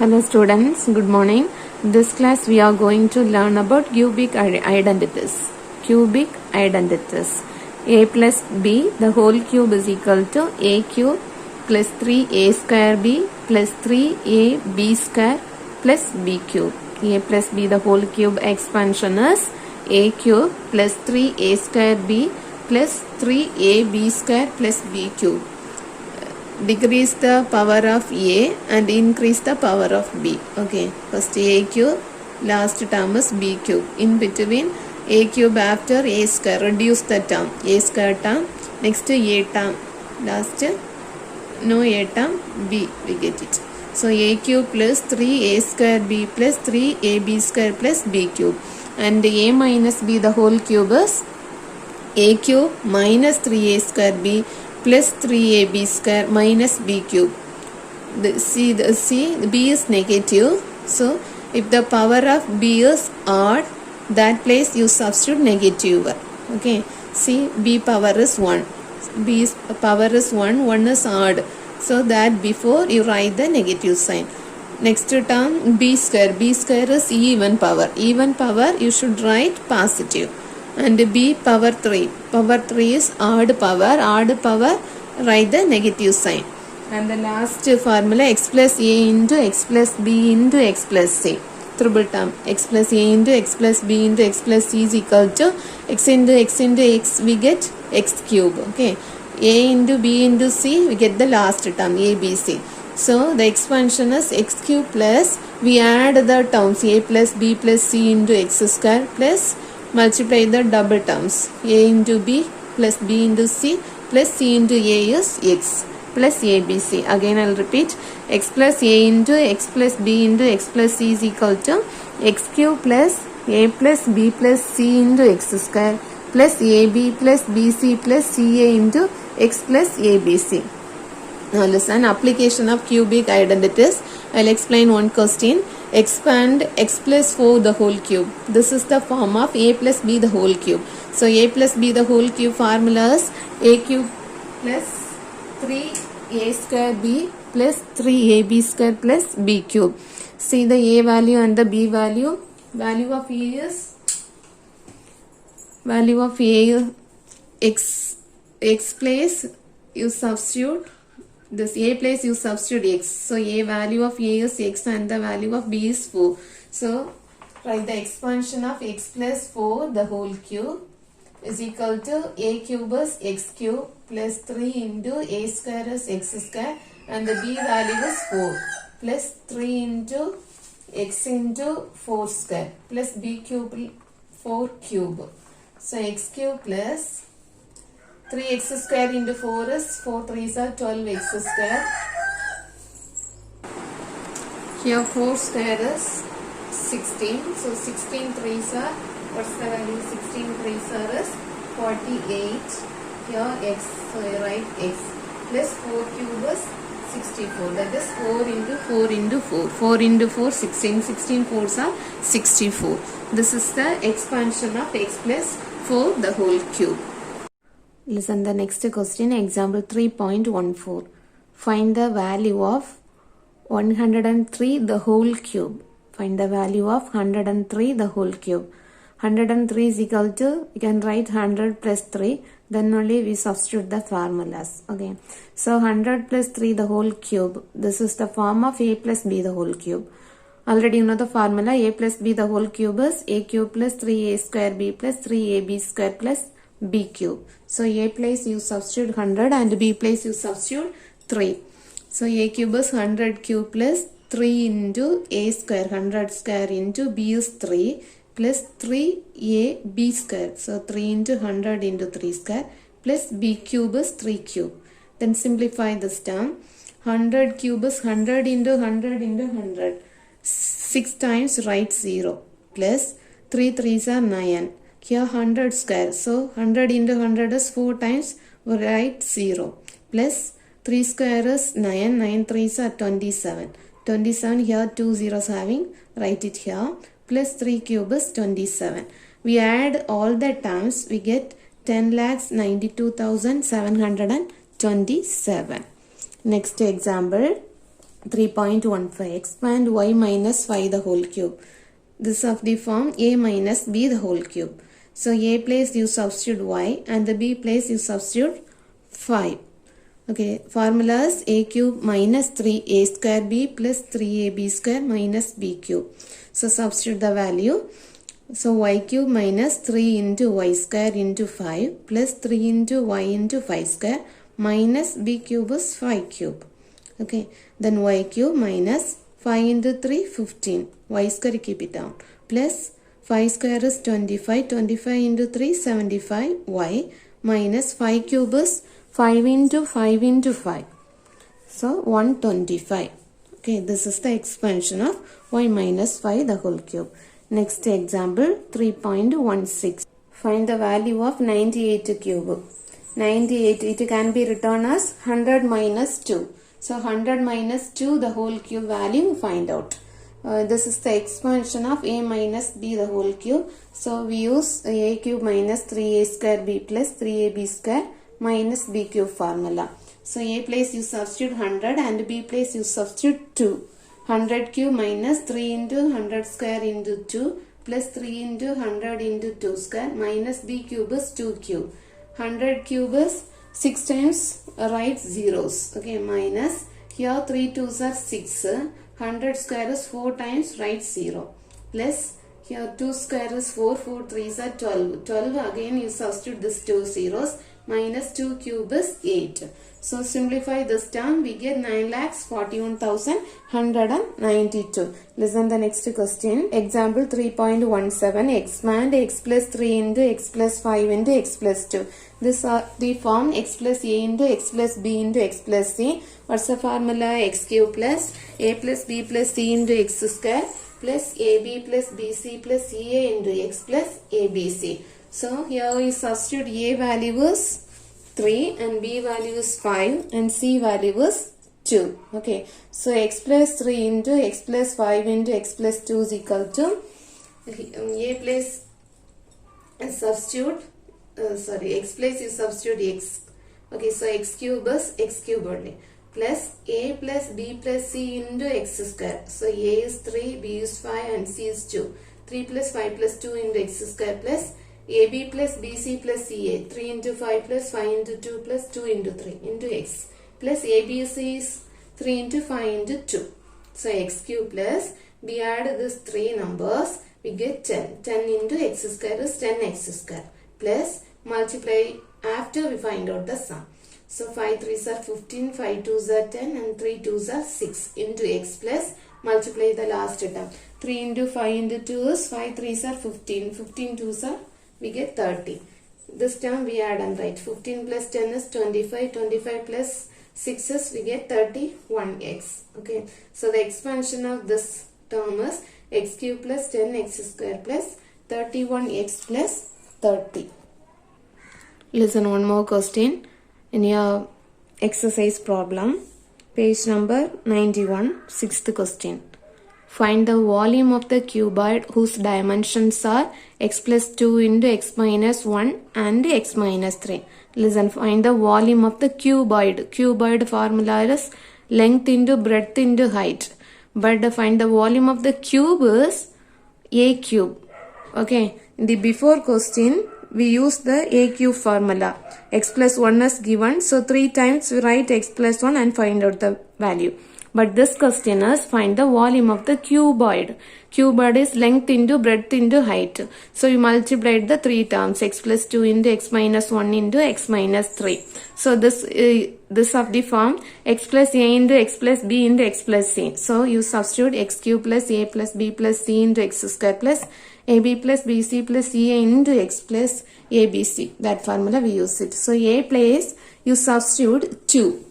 Hello students, good morning. This class we are going to learn about cubic identities. Cubic identities. A plus b the whole cube is equal to a cube plus 3a square b plus 3ab square plus b cube. A plus b the whole cube expansion is a cube plus 3a square b plus 3ab square plus b cube. Decrease the power of a and increase the power of b. Okay, first a cube, last term is b cube. In between a cube after a square, reduce the term, a square term, next a term, last no a term, b, we get it. So a cube plus 3a square b plus 3ab square plus b cube, and a minus b the whole cube is a cube minus 3a square b plus 3ab square minus b cube. B is negative, so if the power of b is odd, that place you substitute negative. Okay, see, b power is 1, b's power is 1 is odd, so that before you write the negative sign. Next term b square is even power you should write positive. And b power 3 is odd power, write the negative sign. And the last formula, x plus a into x plus b into x plus c, triple term, x plus a into x plus b into x plus c is equal to x into x we get x cube. Okay, a into b into c we get the last term a b c. So the expansion is x cube plus we add the terms a plus b plus c into x square plus multiply the double terms a into b plus b into c plus c into a is x plus abc. Again I will repeat, x plus a into x plus b into x plus c is equal to x cube plus a plus b plus c into x square plus ab plus bc plus ca into x plus abc. Now listen, application of cubic identities. I will explain one question. Expand x plus 4 the whole cube. This is the form of a plus b the whole cube. So a plus b the whole cube formula is a cube plus 3a square b plus 3ab square plus b cube. See the a value and the b value. Value of a x place you substitute this a place you substitute x. So a value of a is x and the value of b is 4. So write the expansion of x plus 4 the whole cube is equal to a cube is x cube plus 3 into a square is x square and the b value is 4 plus 3 into x into 4 square plus b cube 4 cube. So x cube plus 3x square into 4 is 4 3s are 12x square. Here 4 square is 16. So 16 3s are, what's the value? 16 3s are is 48. Here x, so I write x plus 4 cube is 64. That is 4 into 4 into 4. 4 into 4 16. 16 4s are 64. This is the expansion of x plus 4 the whole cube. Listen the next question, example 3.14. Find the value of 103 the whole cube. Find the value of 103 the whole cube. 103 is equal to, you can write 100 plus 3, then only we substitute the formulas. Okay, so 100 plus 3 the whole cube. This is the form of a plus b the whole cube. Already you know the formula, a plus b the whole cube is a cube plus 3a square b plus 3ab square plus b cube. So a place you substitute 100 and b place you substitute 3. So a cube is 100 cube plus 3 into a square, 100 square into b is 3 plus 3ab square. So 3 into 100 into 3 square plus b cube is 3 cube. Then simplify this term. 100 cube is 100 into 100 into 100. 6 times write 0 plus 3 3s are 9. Here 100 square, so 100 into 100 is 4 times, we write 0 plus 3 square is 9, 9 3s are 27. 27 here 2 zeros having, write it here, plus 3 cube is 27. We add all the terms, we get 10,92,727. Next example, 3.15. Expand y minus 5 the whole cube. This of the form a minus b the whole cube. So a place you substitute y and the b place you substitute 5. Okay, formulas a cube minus 3a square b plus 3ab square minus b cube. So substitute the value. So y cube minus 3 into y square into 5 plus 3 into y into 5 square minus b cube is 5 cube. Okay, then y cube minus 5 into 3 15, y square keep it down, plus 5 square is 25, 25 into 3 75, y minus 5 cube is 5 into 5 into 5. So 125. Okay, this is the expansion of y minus 5 the whole cube. Next example 3.16. Find the value of 98 cube. 98, it can be written as 100 minus 2. So 100 minus 2 the whole cube value find out. This is the expansion of a minus b the whole cube. So we use a cube minus 3a square b plus 3ab square minus b cube formula. So a place you substitute 100 and b place you substitute 2. 100 cube minus 3 into 100 square into 2 plus 3 into 100 into 2 square minus b cube is 2 cube. 100 cube is 6 times write zeros. Okay, minus here 3 2s are 6. 100 square is 4 times write 0. Plus here 2 square is 4. 4 3s are 12. 12 again you substitute this 2 zeros. Minus 2 cube is 8. So simplify this term, we get 9,41,192. Listen the next question. Example 3.17. Expand x plus 3 into x plus 5 into x plus 2. This are the form x plus a into x plus b into x plus c. What's the formula? X cube plus a plus b plus c into x square plus ab plus bc plus ca into x plus abc. So here we substitute a value is 3 and b value is 5 and c value is 2. Okay. So x plus 3 into x plus 5 into x plus 2 is equal to a place substitute x place you substitute x. Okay, so x cube is x cube only plus a plus b plus c into x square. So a is 3, b is 5 and c is 2. 3 plus 5 plus 2 into x square plus AB plus BC plus CA. 3 into 5 plus 5 into 2 plus 2 into 3 into x plus ABC is 3 into 5 into 2. So x cube plus we add these 3 numbers, we get 10. 10 into x square is 10x square plus multiply after we find out the sum. So 5 3s are 15, 5 2s are 10 and 3 2s are 6 into x plus multiply the last term. 3 into 5 into 2 is 5 3s are 15, 15 2s are we get 30. This term we add and write. 15 plus 10 is 25. 25 plus 6 is we get 31x. Okay. So the expansion of this term is x cube plus 10x square plus 31x plus 30. Listen one more question in your exercise problem. Page number 91. 6th question. Find the volume of the cuboid whose dimensions are x plus 2 into x minus 1 and x minus 3. Listen, find the volume of the cuboid. Cuboid formula is length into breadth into height. But find the volume of the cube is a cube. Okay, in the before question, we use the a cube formula. X plus 1 is given. So 3 times we write x plus 1 and find out the value. But this question is find the volume of the cuboid. Cuboid is length into breadth into height. So you multiplied the 3 terms x plus 2 into x minus 1 into x minus 3. So this of the form x plus a into x plus b into x plus c. So you substitute x cube plus a plus b plus c into x square plus ab plus bc plus ca into x plus abc. That formula we use it. So a place you substitute 2.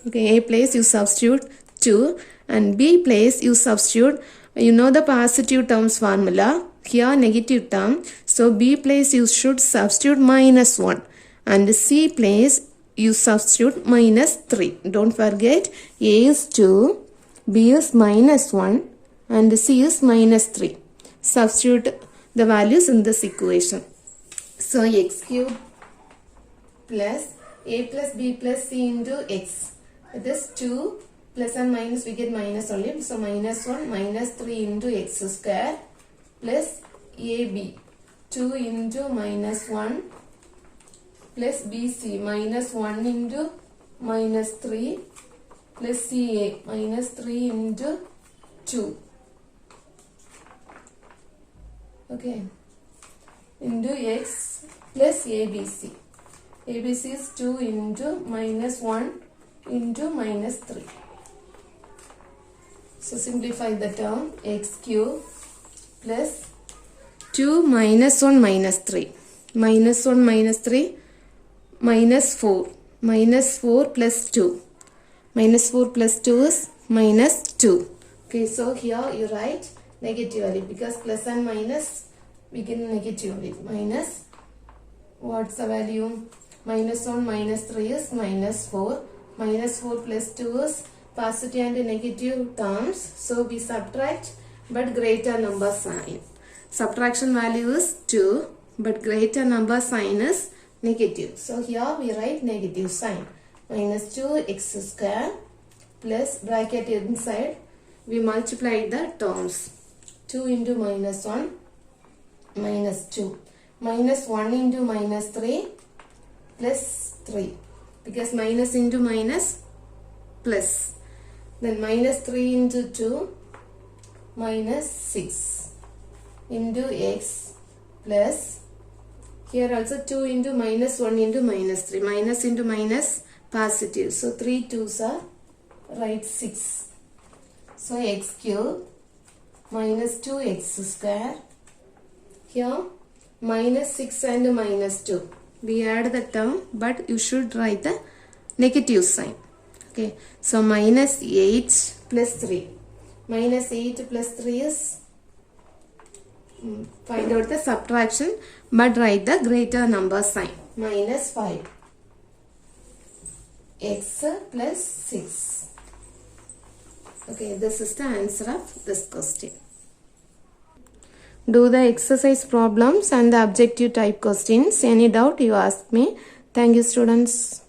Okay, a place you substitute 2 and b place you substitute, you know the positive terms formula, here negative term, so b place you should substitute minus 1 and c place you substitute minus 3. Don't forget a is 2, b is minus 1 and c is minus 3. Substitute the values in this equation. So x cube plus a plus b plus c into x. It is 2 plus and minus we get minus only. So minus 1 minus 3 into x square plus AB 2 into minus 1 plus BC minus 1 into minus 3 plus CA minus 3 into 2. Okay. Into x plus ABC. ABC is 2 into minus 1 into minus 3. So simplify the term x cube plus 2 minus 1 minus 3. Minus 1 minus 3 minus 4. Minus 4 plus 2. Minus 4 plus 2 is minus 2. Okay, so here you write negative value because plus and minus we get negative value. Minus, what's the value? Minus 1 minus 3 is minus 4. Minus 4 plus 2 is positive and negative terms. So we subtract but greater number sign. Subtraction value is 2 but greater number sign is negative. So here we write negative sign. Minus 2x square plus bracket inside we multiply the terms. 2 into minus 1 minus 2. Minus 1 into minus 3 plus 3. Because minus into minus plus. Then minus 3 into 2 minus 6 into x plus here also 2 into minus 1 into minus 3. Minus into minus positive. So 3 2s are right 6. So x cube minus 2x square. Here minus 6 and minus 2. We add the term but you should write the negative sign. Okay. So minus 8 plus 3. Minus 8 plus 3 is find out the subtraction but write the greater number sign. Minus 5. X plus 6. Okay, this is the answer of this question. Do the exercise problems and the objective type questions. Any doubt you ask me. Thank you, students.